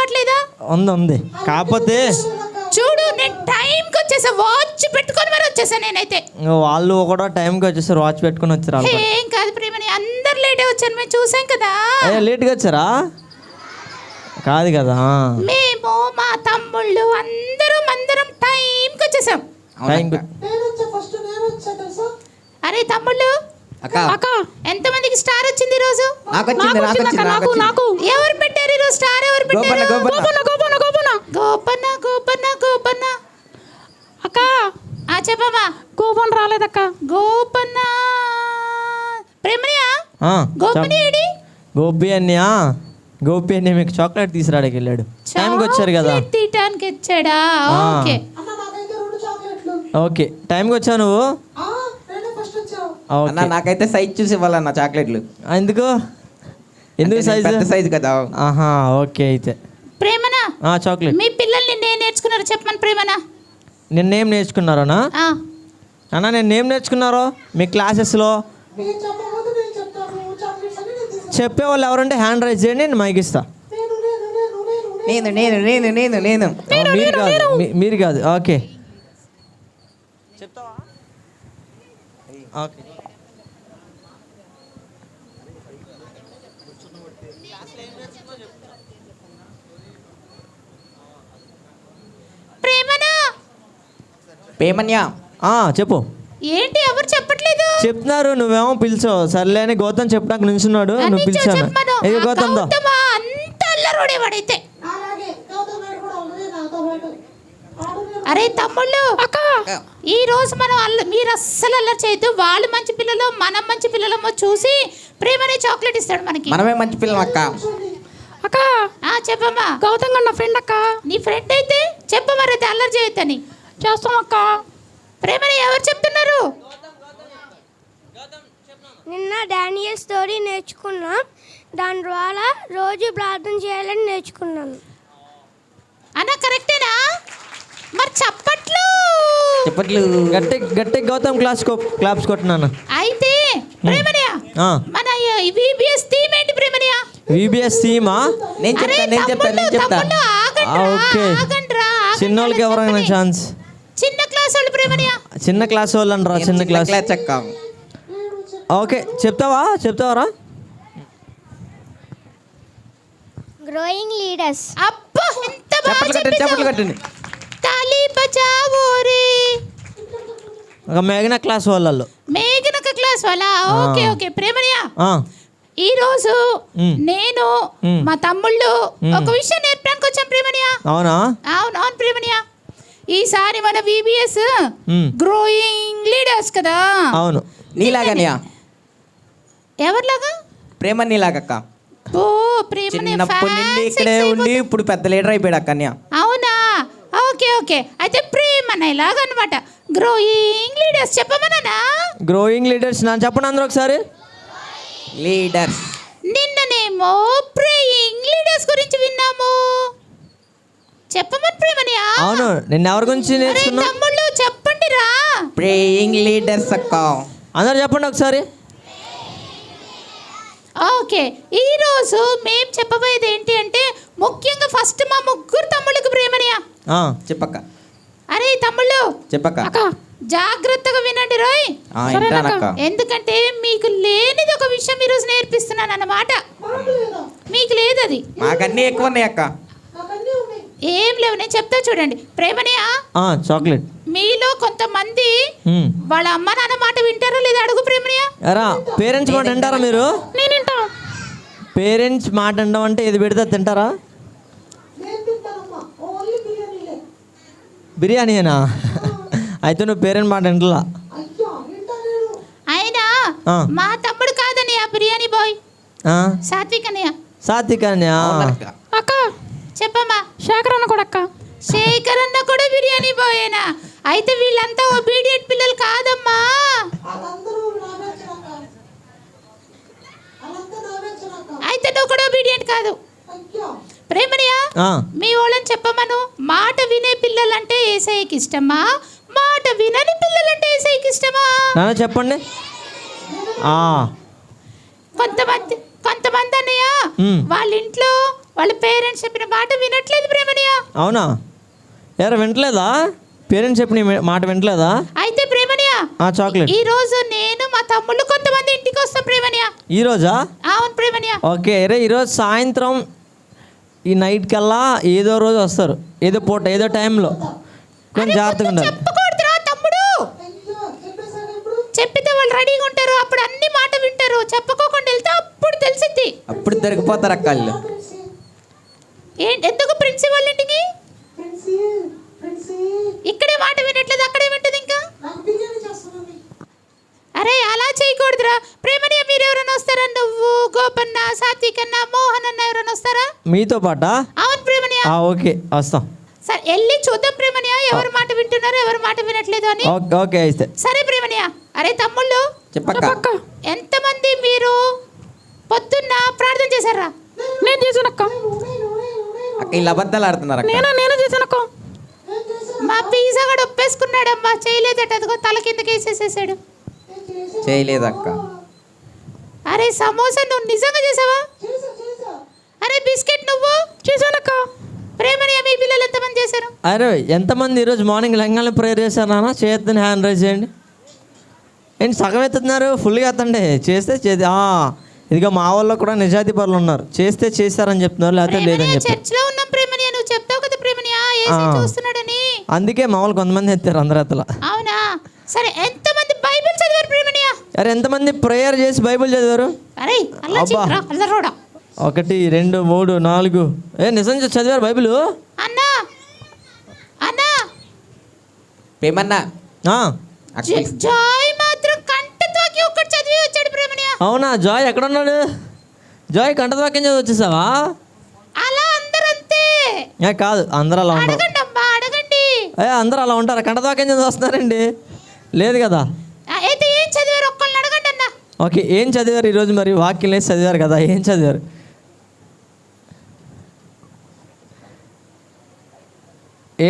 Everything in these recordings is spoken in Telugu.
అలవాట్లేదా? ఉంది. కాకపోతే చూడు, నేను టైంకి వచ్చేసా, వాచ్ పెట్టుకొని మరి వచ్చేసా. నేనైతే వాళ్ళు కూడా టైంకి వచ్చేసారు, వాచ్ పెట్టుకుని వచ్చారు. ఏం కాదు ప్రేమని, అందరు లేటే వచ్చాను, మేము చూసాం కదా. లేట్గా వచ్చారా? కాదు కదా, మేము మా తమ్ముళ్ళు అందరం టైంకి వచ్చేసాం. అరే తమ్ముళ్ళు, ఎంతమందికి స్టార్ వచ్చింది ఈరోజు? ఎవరు పెట్టారు ఈరోజు స్టార్? ఎవరు పెట్టారు? గోపన్న అక్క. చెప్పమ్మా. గోపన్న రాలేదక్క. గోపన్న ప్రేమనియా? గోపని ఏడి? గోపి అన్నయ్య మీకు చాక్లెట్ తీసుకురాడానికి వెళ్ళాడు. టైంకి వచ్చారు కదా. తీయటానికి వచ్చాడా? ఓకే ఓకే, టైంకి వచ్చావు నువ్వు. నాకైతే సైజ్ చూసి ఇవ్వాలన్న చాక్లెట్లు. ఎందుకు సైజ్? పెద్ద సైజ్ కదా. ఓకే అయితే ప్రేమనా చాక్లెట్. మీ పిల్లల్ని నేను నేర్చుకున్నారు చెప్పమని. ప్రేమనా నిన్నేం నేర్చుకున్నారనా? అన్నా నిన్నేం నేర్చుకున్నారో మీ క్లాసెస్లో? చెప్పేవాళ్ళు ఎవరంటే హ్యాండ్ రైజ్ చేయండి, నేను మైక్ ఇస్తా. మీరు కాదు. ఓకే చెప్తావా? ఓకే. పేమన్యా చెప్పు. ఏంటి ఎవరు చెప్పట్లేదు? చెప్తున్నారు, నువ్వేమో పిలిచావు. సర్లే అని గౌతమ్ చెప్పడానికి నిల్చున్నాడు, నువ్వు పిలిచాను. గౌతమ్ దా. అరే తమ్ముళ్ళు, ఈ రోజు మనం మీరు అస్సలు అల్లరి చేయొద్దు. వాళ్ళు మంచి పిల్లలు, మనం మంచి పిల్లలమో చూసి ప్రేమనే చాక్లెట్ ఇస్తాడు మనకి. మనమే మంచి పిల్లలు అక్క. అక్క చెప్పమ్మా. గౌతమ్ గారు నా ఫ్రెండ్ అక్క. నీ ఫ్రెండ్ అయితే చెప్పమరి, అయితే అల్లరి చేయొద్దని. చేస్తాం అక్క. ప్రేమని ఎవరు చెప్తున్నారు? నిన్న డానియల్ స్టోరీ నేర్చుకున్నాం, దాని ద్వారా రోజు ప్రార్థన చేయాలని నేర్చుకున్నాను. అన్నా కరెక్టేనా? మరి చప్పట్లు గట్టి గౌతమ్ క్లాప్స్ కొట్టినాను. అయితే ప్రేమనియా, మన విబిఎస్ థీమ్ ఏంటి ప్రేమనియా? విబిఎస్ థీమా? నేను చెప్తా. ఓకే, చిన్నోళ్ళకి ఎవరైనా ఛాన్స్. చిన్న క్లాస్ వాళ్ళు ప్రేమనియా? చిన్న క్లాస్ వాళ్ళు అంటారా? చిన్న క్లాస్. ఓకే, చెప్తావారా? Growing leaders. అబ్బా ఎంత బాగా చెప్పండి. తాలి బజావో రే. మేఘన క్లాస్ వాళ్ళు. మేఘన క్లాస్ వాళ్ళ. ఓకే ప్రేమనియా, ఈ రోజు నేను మా తమ్ముళ్ళు ఒక విషయం నేర్పడానికి వచ్చాం ప్రేమనియా. అవును ప్రేమనియా. ఈసారి మన విబిఎస్ గ్రోయింగ్ లీడర్స్ కదా. అవును. నీలాగనియా? ఎవరిలాగా? ప్రేమ నీలాగక్క. చిన్నప్పటి నుండి ఇక్కడే ఉండి ఇప్పుడు పెద్ద లీడర్ అయిపోయాడు అక్క. అవునా? ఓకే అయితే ప్రేమన్న ఇలాగ అనమాట. గ్రోయింగ్ లీడర్స్ చెప్పమన్నా. గ్రోయింగ్ లీడర్స్ నా చెప్పండి అందరూ ఒకసారి. లీడర్స్. నిన్ననేమో ప్రేయింగ్ లీడర్స్ గురించి విన్నాము. చెప్పమని ప్రేమనియా. అవును, నిన్న ఎవరి గురించి నేర్చుకున్నాం? తమ్ముళ్ళు చెప్పండి రా. ప్రేయింగ్ లీడర్స్ అక్క. అందరూ చెప్పండి ఒకసారి. ఓకే, ఈ రోజు మేము చెప్పబోయేది ఏంటి అంటే ముఖ్యంగా ఫస్ట్ మా ముగ్గురు తమ్ముళ్ళకి ప్రేమనియా. చెప్పక్క. అరే తమ్ముళ్ళు చెప్పక్క, జాగ్రత్తగా వినండి రోయ్. ఎందుకంటే మీకు లేనిది ఒక విషయం ఈ రోజు నేర్పిస్తున్నాను అన్నమాట. మీకు లేదు, అది మాకన్నీ ఎక్కువ ఉన్నాయి అక్క. ఏం లేవు, నేను చెప్తా చూడండి. ప్రేమనియా, చాక్లెట్. మీలో కొంతమంది వాళ్ళ అమ్మ నాన్న మాట వింటారో లేదా అడుగు ప్రేమనియా. పేరెంట్స్ మాట వింటారా మీరు? నేను వింటా. పేరెంట్స్ మాట వినడం అంటే ఏది పెడితే తింటారా? బిర్యానీనా? అయితే నువ్వు పేరెంట్ మాట వింటలా. అయినా మా తమ్ముడు కాదని ఆ బిర్యానీ బాయ్ సాత్విక్ అన్నయ్య. అక్క చెప్పమ్మా. శేఖర్ అన్న కూడా అక్క. శేఖర్ అన్న కూడా బిర్యానీ బాయేనా? అయితే వీళ్ళంతా ఒబీడియంట్ పిల్లలు కాదమ్మా. అయితే నువ్వు కూడా ఒబీడియంట్ కాదు. ప్రేమనియా, మీ వాళ్ళని చెప్పమను. మాట వినే పిల్లలంటే యేసయ్యకి ఇష్టమా, మాట వినని పిల్లలంటే యేసయ్యకి ఇష్టమా? చెప్పండి. కొంతమంది అన్నయ్య వాళ్ళ ఇంట్లో వాళ్ళ పేరెంట్స్ చెప్పిన మాట వినట్లేదు ప్రేమనియ. అవునా? ఎవరు వింటలేదా? పేరెంట్స్ చెప్పిన మాట వింటలేదా? అయితే ప్రేమనియ చాక్లెట్ ఈ రోజు నేను మా తమ్ముళ్ళు కొంతమంది ఇంటికి వస్తాం ప్రేమనియ. ఈ రోజా? అవును ప్రేమనియ. ఓకే రే, ఈరోజు సాయంత్రం ఈ నైట్ కల్లా ఏదో రోజు వస్తారు, ఏదో పూట ఏదో టైంలో. కొంచెం జాగ్రత్తగా ఉండాలి. చెప్పకూడదురా తమ్ముడు, చెప్పితే వాళ్ళు రెడీగా ఉంటారు, అప్పుడు అన్ని మాట వింటారు. చెప్పుకోకుండా వెళ్తే అప్పుడు తెలిసిద్ది. అప్పుడు దొరికిపోతారు అక్క వాళ్ళు. ఏంటి ఎందుకు ప్రిన్సిపల్ ఇంటికి? ఇక్కడే మాట వినట్లేదు, అక్కడే వింటుంది ఇంకా. అరే అలా చేయకూడదురా ప్రేమనియ. మీరు ఎవరైనా వస్తారా? నువ్వు, గోపన్న, సాత్విక్ అన్న, మోహన్ అన్న ఎవరైనా వస్తారా మీతో పాటా? అవును ప్రేమనియ. ఓకే వస్తాం. సరే వెళ్ళి చూద్దాం ప్రేమనియ, ఎవరి మాట వింటున్నారు ఎవరి మాట వినట్లేదు అని. ఓకే అయితే సరే ప్రేమనియ. అరే తమ్ముళ్ళు చెప్పక్క. ఎంతమంది మీరు పొద్దున్న ప్రార్థన చేశారా? నేను చేశానక్క. అక్క వీళ్ళు అబద్ధాలు ఆడుతున్నారు అక్క. నేను చేశానక్క. మా పిజ్జా కూడా ఒప్పేసుకున్నాడమ్మా, చేయలేదట, అదిగో తల కిందకి వేసేసేసాడు. చేయలేదక్క. అరే సమోసా నువ్వు నిజంగా చేసావా? అరే బిస్కెట్ నువ్వు చేశానక్క. ప్రేమనియ మీ పిల్లలు ఎంతమంది చేశారు? అరే ఎంతమంది ఈరోజు మార్నింగ్ లెంగానే ప్రేయర్ చేశారు నాన్న? చేయొద్దని హ్యాండ్ రైజ్ చేయండి. ఏంటి సగం ఎత్తుతున్నారు? ఫుల్గా ఎత్తండి. చేస్తే ఇదిగో మా వాళ్ళు కూడా నిజాయితీ పరులు ఉన్నారు. చేస్తే చేశారని చెప్తున్నారు, లేకపోతే లేదని చెప్తారు. చర్చిలో ఉన్నాం ప్రేమనియ, నువ్వు చెప్తావు కదా ప్రేమనియ యేసు చూస్తున్నాడని. అందుకే మా వాళ్ళు కొంతమంది ఎత్తారు అందరు ఎత్తలా. అవునా? సరే ఎంతమంది బైబిల్ చదివారు ప్రేమనియ? అరే ఎంతమంది ప్రేయర్ చేసి బైబిల్ చదివారు? అరే అల్లరోడా 1 2 3 4 నిజం చదివారు బైబిల్? అన్నా అన్నా పేమన్నా జాయ్ మాత్రం కంటతోకి ఒక్కటి చదివి వచ్చాడు ప్రేమనియ. అవునా? జాయ్ ఎక్కడ ఉన్నాడు? జాయ్ కంటతోకేం చదివి వచ్చేసావా? అలా అందరంతే కాదు, అందరూ అలా ఉంటారు. అడగండి అమ్మా అడగండి. అందరూ అలా ఉంటారు. కంటతోకేం చదివి వస్తున్నారండి? లేదు కదా. అయితే ఏం చదివారు ఒక్కళ్ళని అడగండి అన్న. ఓకే ఏం చదివారు ఈరోజు? మరి వాక్యం లేసి చదివారు కదా, ఏం చదివారు?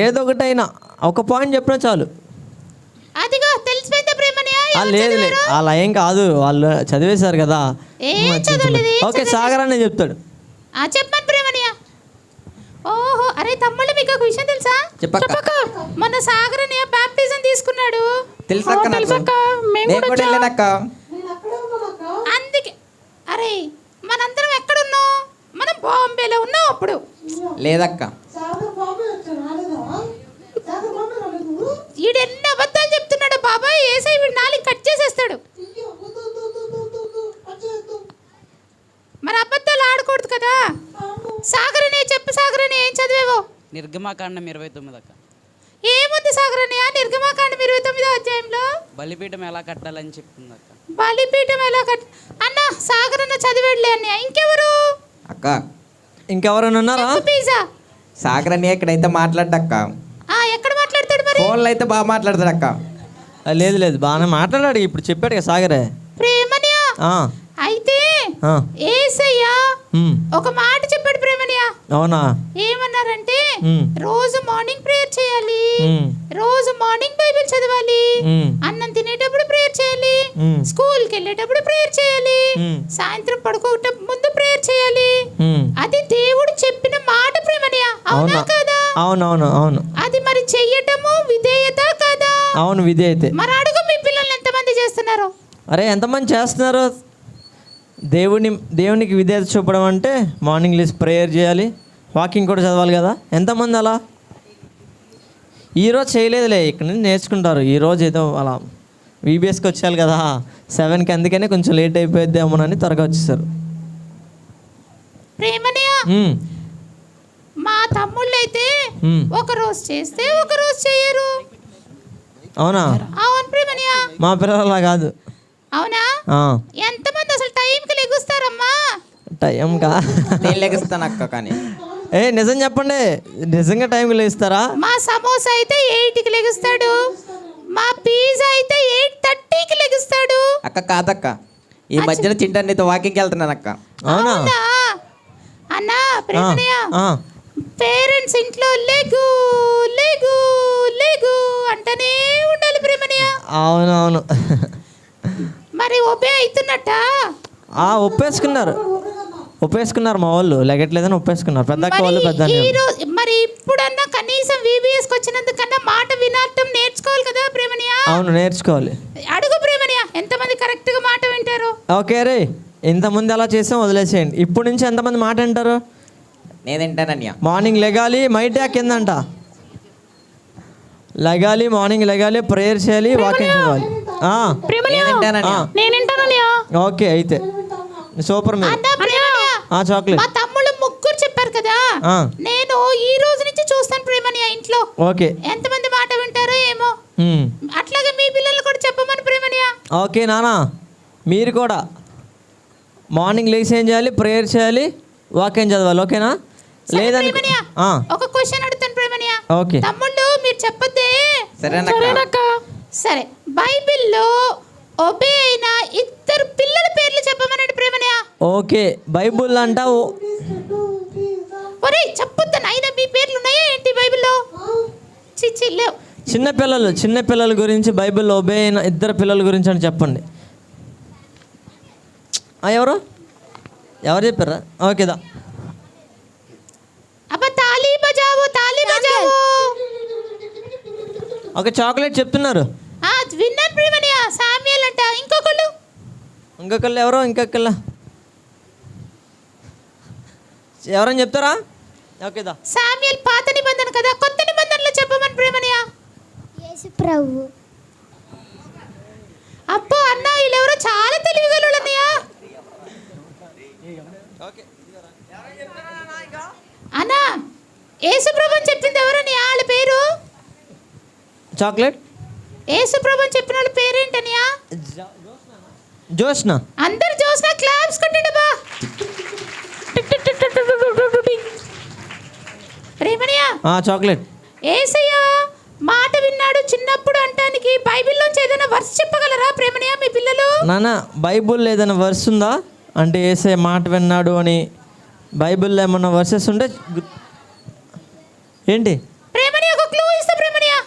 ఏదో ఒకటైనా ఒక పాయింట్ చెప్పినా చాలు. అదిగో తెలిసిపోయిందా ప్రేమనియ? లేదు లేదు అలా ఏం కాదు, వాళ్ళు చదివేశారు కదా. ఓకే సాగర్ అనే చెప్తాడు. చెప్పండి ప్రేమనియ. ఓహో అరే తమ్ముళ్ళు మీకు ఒక విషయం తెలుసా? చెప్పక్క. మొన్న సాగర్ అన్నయ్య బాప్టిజం తీసుకున్నాడు. తెలుసక్క నాకు. నేను కూడా వెళ్ళానక్క. అందుకే అరే మనందరం ఎక్కడున్నాం? మనం బాంబేలో ఉన్నాం అప్పుడు. లేదక్క. ఈడెన్ని అబద్ధాలు చెప్తున్నాడు బాబాయ్. ఏసై వీడు నాలుగు కట్ చేసేస్తాడు. మరి అబద్ధాలు ఆడకూడదు కదా. సాగరనే చెప్పు, సాగరనే ఏం చదివేవో? నిర్గమాకాండం 29 అక్క. ఏముంది సాగరన్నయ్య నిర్గమాకాండం 29వ అధ్యాయంలో బలిపీఠం ఎలా కట్టాలని చెప్తుంది అక్క. బలిపీఠం ఎలా అన్న సాగరన్న చదివాడులే అన్నయ్య. ఇంకెవరు? అక్క ఇంకెవరైనా ఉన్నారా? పిజ్జా సాగర్ అని ఎక్కడైతే మాట్లాడక్క. ఎక్కడ మాట్లాడతాడు మరి? ఫోన్లో అయితే బాగా మాట్లాడతాడు అక్క. లేదు లేదు బాగానే మాట్లాడాడు. ఇప్పుడు చెప్పాడు కదా సాగరే. ప్రేమనియ అయితే యేసయ్య ఒక మాట చెప్పాడు ప్రేమనియ. అవునా? ఏమన్నారంటే రోజు మార్నింగ్ ప్రేయర్ చేయాలి, రోజు మార్నింగ్ బైబిల్ చదవాలి, అన్నం తినేటప్పుడు ప్రేయర్ చేయాలి, స్కూల్కి వెళ్ళేటప్పుడు ప్రేయర్ చేయాలి, సాయంత్రం పడుకోట ముందు ప్రేయర్ చేయాలి. అది దేవుడు చెప్పిన మాట ప్రేమనియ. అవునా కదా? అవునవును అవును. అది మరి చెయ్యటము విధేయత కదా? అవును విధేయతే. మరి అడుగు మీ పిల్లల్ని ఎంతమంది చేస్తున్నారు? అరే ఎంతమంది చేస్తున్నారు? దేవునికి విధేయత చూపడం అంటే మార్నింగ్ లేసి ప్రేయర్ చేయాలి, వాకింగ్ కూడా చదవాలి కదా. ఎంతమంది అలా? ఈరోజు చేయలేదులే, ఇక్కడ నుంచి నేర్చుకుంటారు. ఈరోజు ఏదో అలా వీబీఎస్కి వచ్చేయాలి కదా 7కి, అందుకనే కొంచెం లేట్ అయిపోయిద్దేమోనని త్వరగా వచ్చేసారు. ప్రేమనియ మా తమ్ముళ్ళు అయితే ఒక రోజు చేస్తే ఒక రోజు చేయరు. అవునా? అవును ప్రేమనియ. మా పిల్లలు అలా కాదు. అవునా? ఎంతమంది అసలు టైంకి లెగుస్తారమ్మా? టైంకా నేను లెగుస్తాను అక్క. కానీ నిజం చెప్పండి, నిజంగా టైంకి లేస్తారా? మా సమోసా అయితే 8కి లెగుస్తాడు, మా పిజ్జా అయితే 8:30కి లెగుస్తాడు. అక్క కాదక్క, ఈ మధ్యన చింటన్నీతో వాకింగ్కి వెళ్తున్నాను అక్క. అవునా? అన్నా ప్రేమనియ పేరెంట్స్ ఇంట్లో లేగు లేగు లేగు అంటనే ఉండాలి ప్రేమనియ. అవునవును. మరి ఒబే అవుతున్నట్ట? ఒప్పేసుకున్నారు, ఒప్పేసుకున్నారు మా వాళ్ళు, లెగట్లేదని ఒప్పేసుకున్నారు. పెద్దక్క వాళ్ళు పెద్ద మరి ఇప్పుడన్నా కనీసం VBSకి వచ్చినందుకన్నా మాట వినటం నేర్చుకోవాలి కదా ప్రేమనియా. అవును, నేర్చుకోవాలి. అడుగు ప్రేమనియా, ఎంతమంది కరెక్ట్గా మాట వింటారు? ఓకే రే, ఇంతమంది అలా చేసాం, వదిలేసేయండి. ఇప్పుడు నుంచి ఎంతమంది మాట వింటారు? నేను తింటానన్య. మార్నింగ్ లెగాలి, మైటాక్ కిందంట లెగాలి, మార్నింగ్ లెగాలి, ప్రేయర్ చేయాలి, వాకింగ్ చేయాలి. ఓకే, అయితే సూపర్. మీరు చాక్లెట్ మా తమ్ముళ్ళు ముగ్గురు చెప్పారు కదా, నేను ఈ రోజు నుంచి చూస్తాను ప్రేమనియా ఇంట్లో. ఓకే, ఎంతమంది మాట వింటారో ఏమో. అట్లాగే మీ పిల్లలు కూడా చెప్పమని ప్రేమనియా. ఓకే నానా, మీరు కూడా మార్నింగ్ లేచి ఏం చేయాలి? ప్రేయర్ చేయాలి, వాకింగ్ చదవాలి. ఓకేనా? లేదని ఒక క్వశ్చన్ అడుగుతాను ప్రేమనియా. ఓకే తమ్ముళ్ళు మీరు చెప్పొద్దే. సరేనక్క. సరే, బైబిల్లో ఒబే అయిన ఇద్దరు పిల్లల పేర్లు చెప్పమనండి ప్రేమనియా. ఓకే, బైబుల్ అంట. ఒరేయ్ చెప్పొద్దు నాయనా, మీ పేర్లు ఉన్నాయా ఏంటి బైబిల్లో? చిచ్చి లేవు. చిన్న పిల్లల గురించి బైబిల్లో ఒబే అయిన ఇద్దరు పిల్లల గురించి అని చెప్పండి. ఎవరు చెప్పారా? ఓకేదా. అబ్బా తాళీ బజావో, తాళీ బజావో. ఓకే, చాక్లెట్ చెప్తున్నారు. విన్నాను ప్రేమనియా. సామ్యుయల్ అంట. ఇంకొకళ్ళు ఎవరో ఎవరని చెప్తారా? ఓకేదా. సామ్యుయల్ పాత నిబంధన కదా, కొత్త నిబంధనలో చెప్పమని ప్రేమనియా. యేసు ప్రభు. అబ్బో అన్న, వీళ్ళెవరో చాలా తెలివిగలన్నయ్యా. అన్నా, యేసు ప్రభు అని చెప్పింది ఎవరని? వాళ్ళ పేరు చాక్లెట్. యేసు ప్రభు అని చెప్పిన వాళ్ళ పేరేంటనియా? జోష్న. అందరు జోష్న క్లాప్స్ కొట్టండి బా. ప్రేమనియా. చాక్లెట్. యేసయ్య మాట విన్నాడు చిన్నప్పుడు అంటానికి బైబిల్లోంచి ఏదైనా వర్స్ చెప్పగలరా ప్రేమనియా మీ పిల్లలు? నాన్న, బైబుల్ ఏదైనా వర్స్ ఉందా అంటే యేసయ్య మాట విన్నాడు అని బైబిల్లో ఏమన్నా వర్సెస్ ఉంటే ఏంటి? ప్రేమనియా ఒక క్లూ ఇస్తా ప్రేమనియా.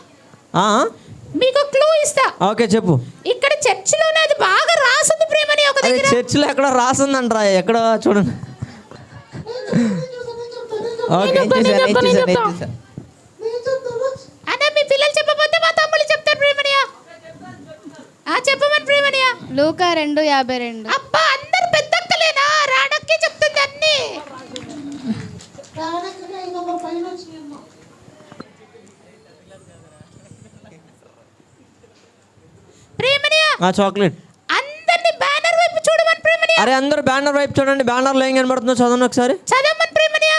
మీకు క్లూ ఇస్తా. ఓకే, చెప్పు. ఇక్కడ చర్చిలోనే అది బాగా రాసుంది ప్రేమనియా ఒక దగ్గర. చర్చిలో ఎక్కడ రాసుందంటరా? ఎక్కడ చూడండి. ఓకే, అన్న మీ పిల్లలు చెప్పకపోతే మా తమ్ముళ్ళు చెప్తారు ప్రేమనియా. చెప్పమని ప్రేమనియా. లూకా 2:52. అబ్బా అందరు పెద్దక్కలేనా? రాడక్కే చెప్తుంది అన్ని. ప్రేమనియా. చాక్లెట్. అందరిని బ్యానర్ వైపు చూడమని ప్రేమనియా. అరే అందరూ బ్యానర్ వైపు చూడండి. బ్యానర్లో ఏం కనబడుతుందో చదవండి ఒకసారి. చదవమని ప్రేమనియా.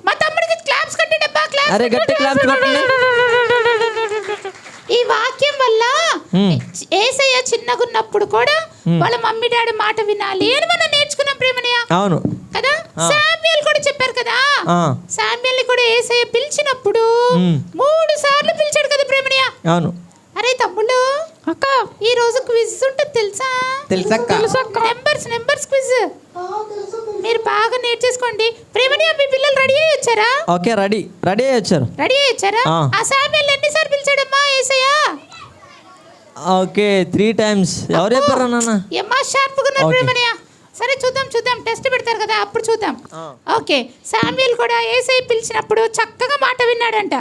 మా తమ్ముడికి క్లాప్స్ కట్టండి అబ్బా. అరే గట్టి క్లాప్స్ కొట్టండి. ఈ వాక్యం వల్ల యేసయ్య చిన్నగున్నప్పుడు కూడా వాళ్ళ మమ్మీ డాడీ మాట వినాలి అని మనం నేర్చుకున్నాం ప్రేమనియా. అవును కదా. సామ్యుయల్ కూడా చెప్పారు కదా, సామ్యుయల్ని కూడా యేసయ్య పిలిచినప్పుడు 3 సార్లు పిలిచాడు కదా ప్రేమనియా. అవును. అరే తమ్ముళ్ళు, అక్క ఈ రోజు క్విజ్ ఉంటుంది తెలుసా? తెలుసక్క. Numbers quiz. మీరు బాగా నేర్చేసుకోండి ప్రేమనియా. మీ పిల్లలు రెడీ అయ్యి వచ్చారా? ఓకే, రెడీ అయ్యి వచ్చారు. ఆ సామ్యుయల్ ఎన్నిసార్లు పిలిచాడమ్మా యేసయ్య? Okay, 3 times. ఎవరు చెప్పారా నాన్న? ఏమ్మా షార్ప్గా ఉన్నారు ప్రేమనియా. సరే చూద్దాం, టెస్ట్ పెడతారు కదా అప్పుడు చూద్దాం. ఓకే, సామ్యుయల్ కూడా యేసయ్య పిలిచినప్పుడు చక్కగా మాట విన్నాడంట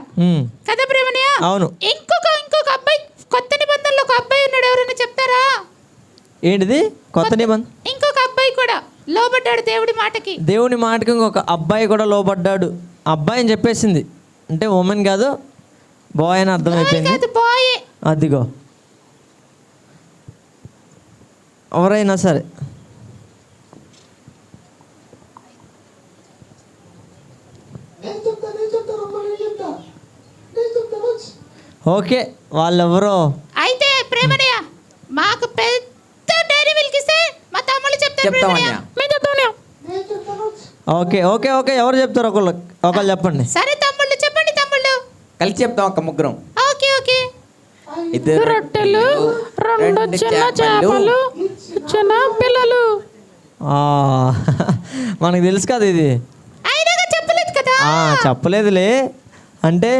కదా ప్రేమనియా. అవును. ఇంకొక అబ్బాయి, కొత్త నిబంధనలో ఒక అబ్బాయి ఉన్నాడు, ఎవరైనా చెప్తారా? ఏంటిది కొత్త నిబంధన? ఇంకొక అబ్బాయి కూడా లోబడ్డాడు దేవుడి మాటకి. దేవుని మాటకి ఇంకొక అబ్బాయి కూడా లోబడ్డాడు. అబ్బాయి అని చెప్పేసింది అంటే ఉమెన్ కాదు, బాయ్ అని అర్థమైపోయింది. బాయ్. అదిగో, ఎవరైనా సరే. ఓకే, వాళ్ళెవరో. అయితే ప్రేమనియా మాకు పెద్ద డైరీ మిల్క్ ఇస్తే మా తమ్ముళ్ళు చెప్తారు ప్రేమనియా. ఓకే, ఎవరు చెప్తారు? ఒకళ్ళు చెప్పండి. సరే తమ్ముళ్ళు చెప్పండి. తమ్ముళ్ళు కలిసి చెప్తాం అక్క, ముగ్గురం. ఓకే. 2 రొట్టెలు 2 చిన్న చేపలు చిన్న పిల్లలు. మనకు తెలుసు కదా ఇది. అయినా చెప్పలేదు కదా. చెప్పలేదులే. అంటే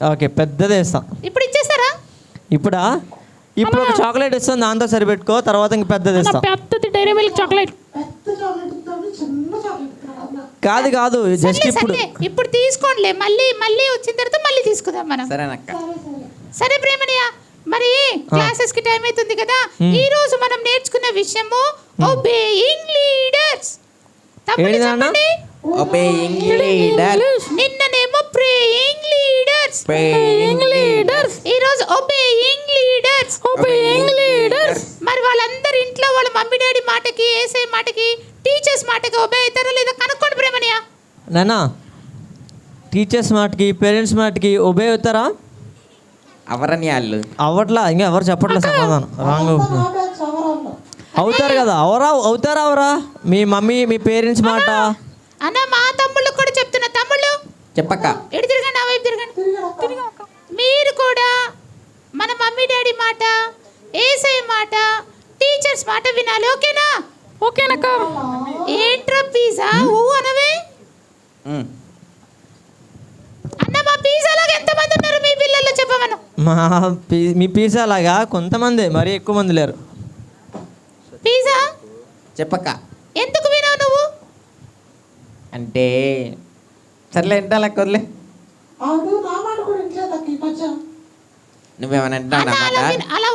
ఓకే పెద్దదే ఇస్తాం. ఇప్పుడు ఇచ్చేస్తారా? ఇప్పుడు ఒక చాక్లెట్ ఇస్తాం, దాంతో సరిపెట్టుకో, తర్వాత ఇంక పెద్దది ఇస్తాం. పెద్దది డైరీ మిల్క్ చాక్లెట్. కాదు జస్ట్ ఇప్పుడు ఇప్పుడు తీసుకోండిలే, మళ్ళీ వచ్చిన తర్వాత మళ్ళీ తీసుకుందాం మనం. సరేనక్క. సరే ప్రేమనియా, మరి క్లాసెస్ కి టైం అవుతుంది కదా. ఈ రోజు మనం నేర్చుకున్న విషయము ఒబేయింగ్ లీడర్స్. చెప్పండి. Obeying leaders. నిన్ననేమో ప్రేయింగ్ లీడర్స్. ఈ రోజు ఒబేయింగ్ లీడర్స్. మరి వాళ్ళందరూ ఇంట్లో వాళ్ళ మమ్మీ డాడీ మాటకి, ఏసై మాటకి, టీచర్స్ మాటకి ఒబే అవుతారో లేదో కనుక్కోండి ప్రేమనియా. నానా టీచర్స్ మాటకి, పేరెంట్స్ మాటకి ఒబే అవుతారా? అవరని వాళ్ళు అవ్వట్లా, ఇంకా ఎవరు చెప్పట్లే సమాధానం. రాంగ్ అవుతారు కదా. అవుతారా మీ మమ్మీ మీ పేరెంట్స్ మాట? అన్న మా తమ్ముళ్ళు కూడా చెప్తున్నా. తమ్ముళ్ళు చెప్పక్క. ఎటు తిరగండి, ఆ వైపు తిరగండి. మీరు కూడా మన మమ్మీ డాడీ మాట, ఏసై మాట, టీచర్స్ మాట వినాలి. ఓకేనా? ఓకేనక్క. ఏంట్రా పిజ్జా అనవే అన్న. మా పిజ్జా లాగా ఎంతమంది ఉన్నారు మీ పిల్లల్లో చెప్పమను. మీ పిజ్జా లాగా కొంతమంది, మరీ ఎక్కువ మంది లేరు. పిజ్జా చెప్పక్క. ఎందుకు వినావు నువ్వు? అంటే సర్లే ఇంటా లెక్క వదిలే. నువ్వేమన్నా అన్న, అలా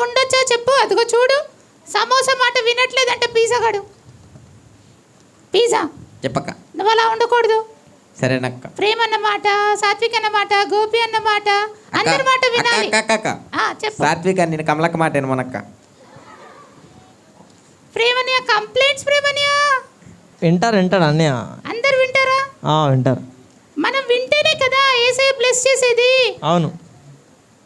ఉండొచ్చా చెప్పు. అదిగో చూడు, సమోసా మాట వినట్లేదంటే పిజ్జా గడు. పిజ్జా చెప్పక్క. నువ్వు అలా ఉండకూడదు. సరేనక్క. ప్రేమ అన్నమాట, సాత్విక్ అన్నమాట, గోపి అన్నమాట, అందరి మాట వినాలి. చెప్పు. సాత్విక నేను కమలక్క మాట మనక్క. ప్రేమనియా కంప్లైంట్స్. ప్రేమనియా వింటారు అన్నయ్య. అందరు వింటారా? వింటారు. మనం వింటేనే కదా యేసయ్య బ్లెస్ చేసేది. అవును.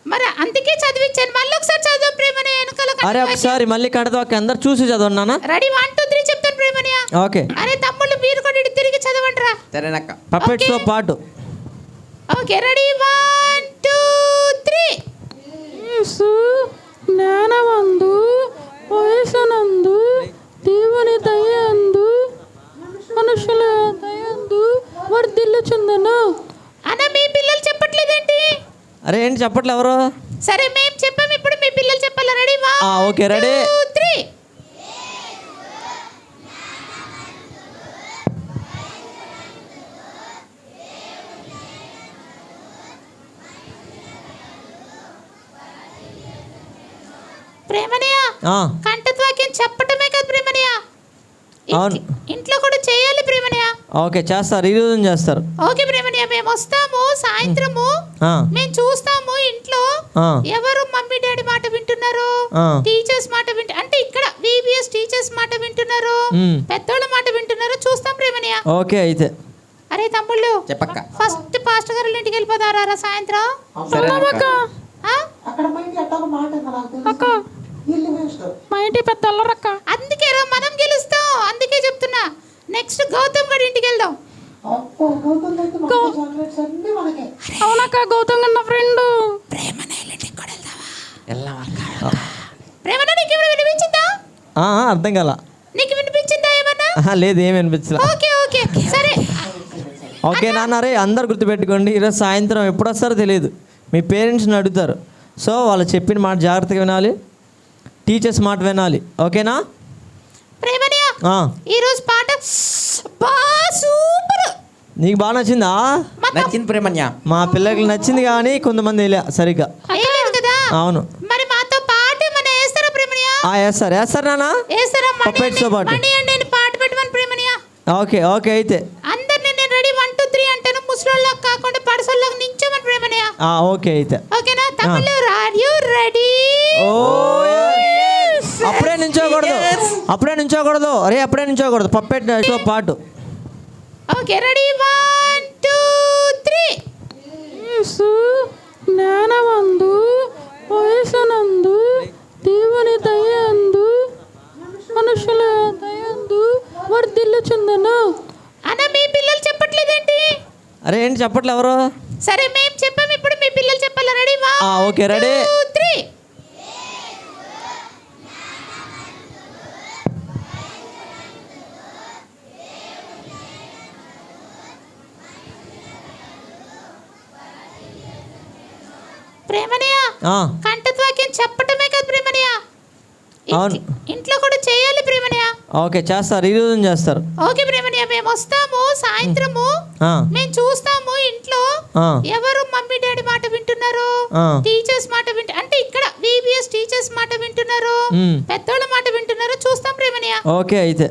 మరి అందుకే చదివించాను. మళ్ళీ ఒకసారి చదువు ప్రేమనియా వెనకాల. అరే ఒకసారి మళ్ళీ కడతావు, అందరు చూసి చదవన్నానా? రెడీ 1 2 3 చెప్తాను ప్రేమనియా. ఓకే. అరే తమ్ముళ్ళు మీరు కూడా ఇటు తిరిగి చదవండిరా. సరేనక్క. పప్పెట్స్ తో పాటు. Okay ready 1 2 3. యేసు జ్ఞానమందు, వయసునందు, దేవుని దయందు, మనుషుల దయందు వర్ధిల్లుచుందను. అన్న మీ పిల్లలు చెప్పట్లేదేంటి? అరే ఏంటి చెప్పట్లే ఎవరు? సరే మేము చెప్పాం, ఇప్పుడు మీ పిల్లలు చెప్పాలి. Ready 1 okay ready 2 3. ప్రేమనియా కంఠత్వాక్యం చెప్పటమే కదా ప్రేమనియా, అవును ఇంట్లో కూడా చేయాలి ప్రేమనియా. ఓకే చేస్తారు, ఈ రోజు చేస్తారు. ఓకే ప్రేమనియా, మేము వస్తాము సాయంత్రము, మేము చూస్తాము ఇంట్లో ఎవరు మమ్మీ డాడీ మాట వింటున్నారు, టీచర్స్ మాట అంటే ఇక్కడ VBS టీచర్స్ మాట వింటున్నారు, పెద్దోళ్ళ మాట వింటున్నారు చూస్తాం ప్రేమనియా. ఓకే అయితే. అరే తమ్ముళ్ళు చెప్పక్క. ఫస్ట్ పాస్టర్ గారు ఇంటికి వెళ్ళిపోతారా సాయంత్రం? అక్క మా ఇంటి పెద్ద అల్లరక్క. అందుకే మనం గెలుస్తాం, అందుకే చెప్తున్నా. నెక్స్ట్ గౌతమ్ గారి ఇంటికి వెళ్దాం. అవునక్క, గౌతమ్ గారు నా ఫ్రెండ్. ప్రేమన నీకు ఏమైనా వినిపించిందా? అర్థం కాల. నీకు వినిపించిందా ఏమన్నా? లేదు ఏమి వినిపించలే. ఓకే ఓకే సరే. ఓకే నాన్న, రే అందరు గుర్తుపెట్టుకోండి, ఈరోజు సాయంత్రం ఎప్పుడు వస్తారో తెలియదు. మీ పేరెంట్స్ని అడుగుతారు, సో వాళ్ళు చెప్పిన మాట జాగ్రత్తగా వినాలి, టీచర్స్ మాట వినాలి. ఓకేనా? ప్రేమనియా ఈరోజు పాట సూపర్. నీకు బాగా నచ్చిందా? నచ్చింది ప్రేమన్య. మా పిల్లలకి నచ్చింది కానీ కొంతమంది సరిగ్గా కదా. అవును. మరి మాతో పాట ఏమైనా వేస్తారా ప్రేమనియా? వేస్తారు నాన్న, పప్పెట్స్తో పాటు పాట పెట్టమని ప్రేమనియా. ఓకే ఓకే అయితే అందరినీ నేను రెడీ 1 2 3 అంటాను, ముసలోళ్ళకి కాకుండా పడసోళ్ళకి నించోమని ప్రేమనియా. ఓకే అయితే. ఓకేనా తమ్ముళ్ళు? Are you ready? అప్పుడే నుంచోకూడదు అరే అప్పుడే నుంచోకూడదు, పప్పెట్తో పాటు. Okay ready 1 2 3. యేసు జ్ఞానమందు, వయసునందు, దేవుని దయందు, మనుషుల దయందు వర్ధిల్లుచుందను. అన్న మీ పిల్లలు చెప్పట్లేదేంటి? అరే ఏంటి చెప్పట్లే ఎవరు? సరే మేము చెప్పాం, ఇప్పుడు మీ పిల్లలు చెప్పాలి. Ready 1 okay ready 2 3. ప్రేమనయ్య ఆ, కంఠత్వాక్యం చెప్పటమే కదా ప్రేమనయ్య, అవును. ఇంట్లో కూడా చేయాలి ప్రేమనయ్య. ఓకే చేస్తారు, ఈ రోజు చేస్తారు. ఓకే ప్రేమనయ్య, మేము వస్తాము సాయంత్రము, ఆ, మేము చూస్తాము ఇంట్లో ఆ, ఎవరు మమ్మీ డాడీ మాట వింటున్నారు, ఆ. టీచర్స్ మాట అంటే ఇక్కడ VBS టీచర్స్ మాట వింటున్నారు, మ్. పెద్దోళ్ళ మాట వింటున్నారు చూస్తాం ప్రేమనయ్య. ఓకే అయితే